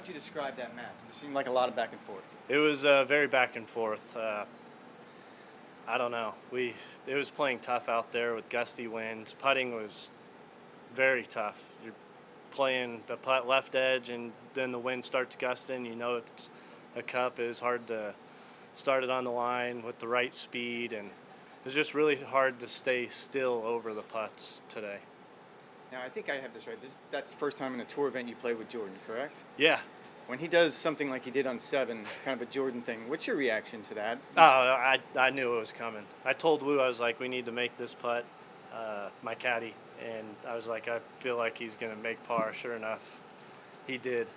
would you describe that match? There seemed like a lot of back and forth. It was very back and forth. I don't know. It was playing tough out there with gusty winds. Putting was very tough. You're playing the putt left edge, and then the wind starts gusting. You know it's a cup. It was hard to start it on the line with the right speed, and it was just really hard to stay still over the putts today. Now, I think I have this right. That's the first time in a tour event you played with Jordan, correct? Yeah. When he does something like he did on 7, kind of a Jordan thing, what's your reaction to that? Oh, I knew it was coming. I told Wu, I was like, we need to make this putt, my caddy, and I was like, I feel like he's going to make par. Sure enough, he did.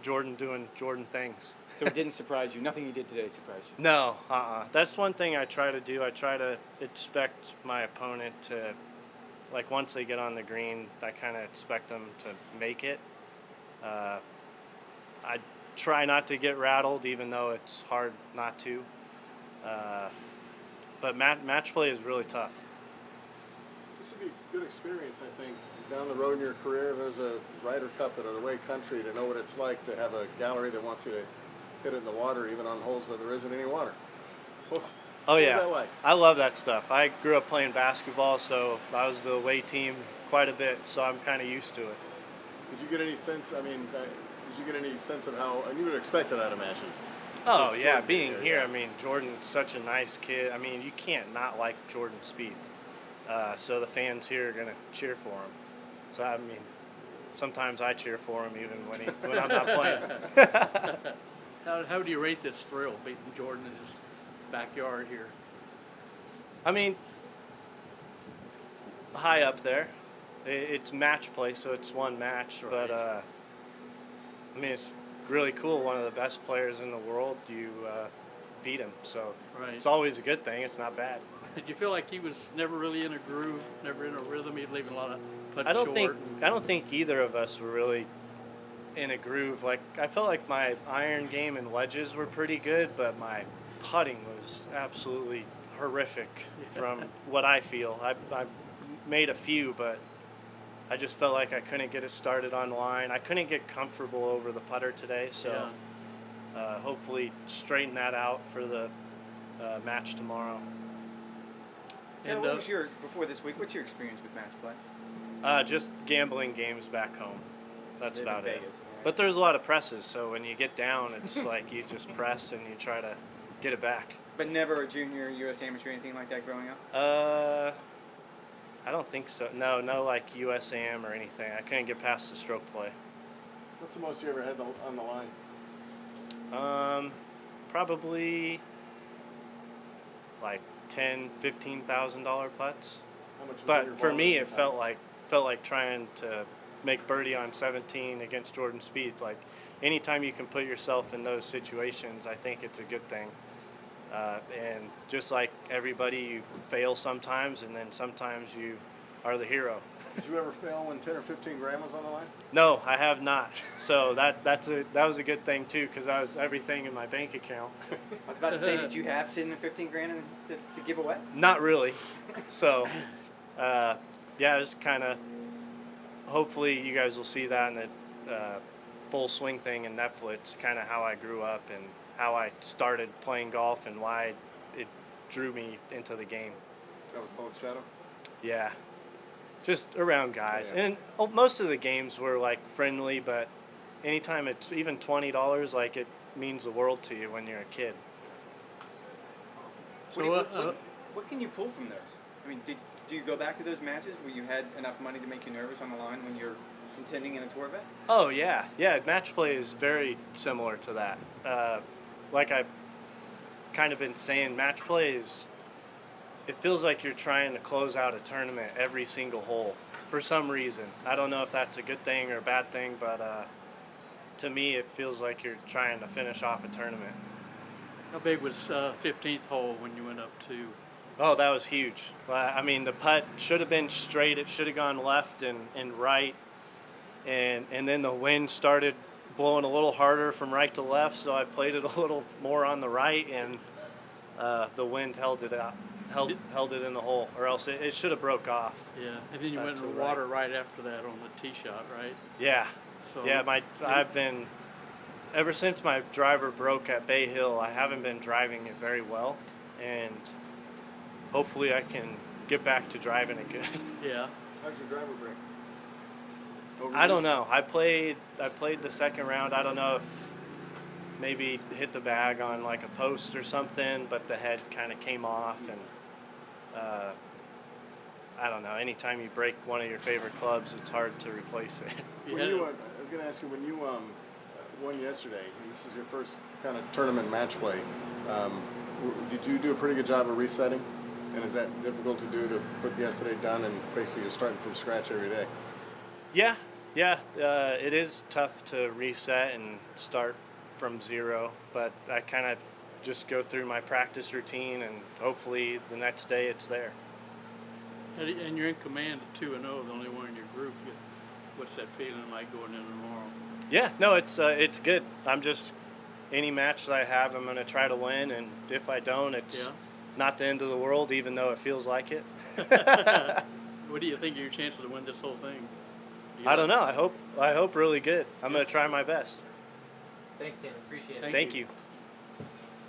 Jordan doing Jordan things. So it didn't surprise you? Nothing he did today surprised you? No, That's one thing I try to do. I try to expect my opponent to, like, once they get on the green, I kind of expect them to make it. I try not to get rattled, even though it's hard not to. But match play is really tough. This would be a good experience, I think, down the road in your career. There's a Ryder Cup at an away country, to know what it's like to have a gallery that wants you to hit it in the water, even on holes where there isn't any water. What's that like? I love that stuff. I grew up playing basketball, so I was the away team quite a bit, so I'm kind of used to it. Did you get any sense, did you get any sense of how, and you would expect it, I'd imagine. Oh, yeah, being here, I mean, Jordan's such a nice kid. I mean, you can't not like Jordan Spieth. So the fans here are going to cheer for him. So, I mean, sometimes I cheer for him even when I'm not playing. How do you rate this thrill, beating Jordan in his backyard here? I mean, high up there. It's match play, so it's one match. Right. But, I mean, it's really cool. One of the best players in the world, you beat him. So It's always a good thing. It's not bad. Did you feel like he was never really in a groove, never in a rhythm? He'd leave a lot of putting short. I don't think either of us were really in a groove. Like, I felt like my iron game and wedges were pretty good, but my putting was absolutely horrific from what I feel. I made a few, but I just felt like I couldn't get it started on line. I couldn't get comfortable over the putter today, so hopefully straighten that out for the match tomorrow. And what was before this week, what's your experience with match play? Just gambling games back home. That's about Vegas, it. yeah. But there's a lot of presses, so when you get down, it's like you just press and you try to get it back. But never a junior, U.S. amateur, anything like that growing up? I don't think so. No, like USAM or anything. I couldn't get past the stroke play. What's the most you ever had on the line? Probably like $10,000-$15,000 putts. How much was in But your for wallet me, at it the felt like trying to make birdie on 17 against Jordan Spieth. Like, anytime you can put yourself in those situations, I think it's a good thing. And just like everybody, you fail sometimes, and then sometimes you are the hero. Did you ever fail when 10 or 15 grand was on the line? No, I have not. So that was a good thing too, because that was everything in my bank account. I was about to say, did you have 10 or 15 grand to give away? Not really. So, it's kind of. Hopefully, you guys will see that in the full swing thing in Netflix. Kind of how I grew up and how I started playing golf and why it drew me into the game. That was called Shadow? Yeah. Just around guys. Yeah. And most of the games were like friendly, but anytime it's even $20, like, it means the world to you when you're a kid. What can you pull from those? I mean, do you go back to those matches where you had enough money to make you nervous on the line when you're contending in a tour event? Oh, yeah. Yeah, match play is very similar to that. Like I've kind of been saying, match play is, it feels like you're trying to close out a tournament every single hole for some reason. I don't know if that's a good thing or a bad thing, but to me it feels like you're trying to finish off a tournament. How big was 15th hole when you went up to? Oh, that was huge. I mean, the putt should have been straight. It should have gone left and right. And then the wind started blowing a little harder from right to left, so I played it a little more on the right, and the wind held it out, held it in the hole, or else it should have broke off. Yeah, and then you went in the water right after that on the tee shot, right? Yeah. So yeah, I've been ever since my driver broke at Bay Hill, I haven't been driving it very well, and hopefully I can get back to driving it good. Yeah. How's your driver break? I don't know. I played the second round. I don't know if maybe hit the bag on like a post or something, but the head kind of came off, and I don't know. Anytime you break one of your favorite clubs, it's hard to replace it. When you, I was going to ask you, when you won yesterday, and this is your first kind of tournament match play, did you do a pretty good job of resetting? And is that difficult to do, to put yesterday done and basically you're starting from scratch every day? Yeah. It is tough to reset and start from zero, but I kind of just go through my practice routine, and hopefully the next day it's there. And you're in command at 2-0, the only one in your group. What's that feeling like going in tomorrow? Yeah, no, it's good. I'm just, any match that I have, I'm going to try to win, and if I don't, it's not the end of the world, even though it feels like it. What do you think are your chances to win this whole thing? I don't know. I hope really good. I'm going to try my best. Thanks, Dan. Appreciate it. Thank you.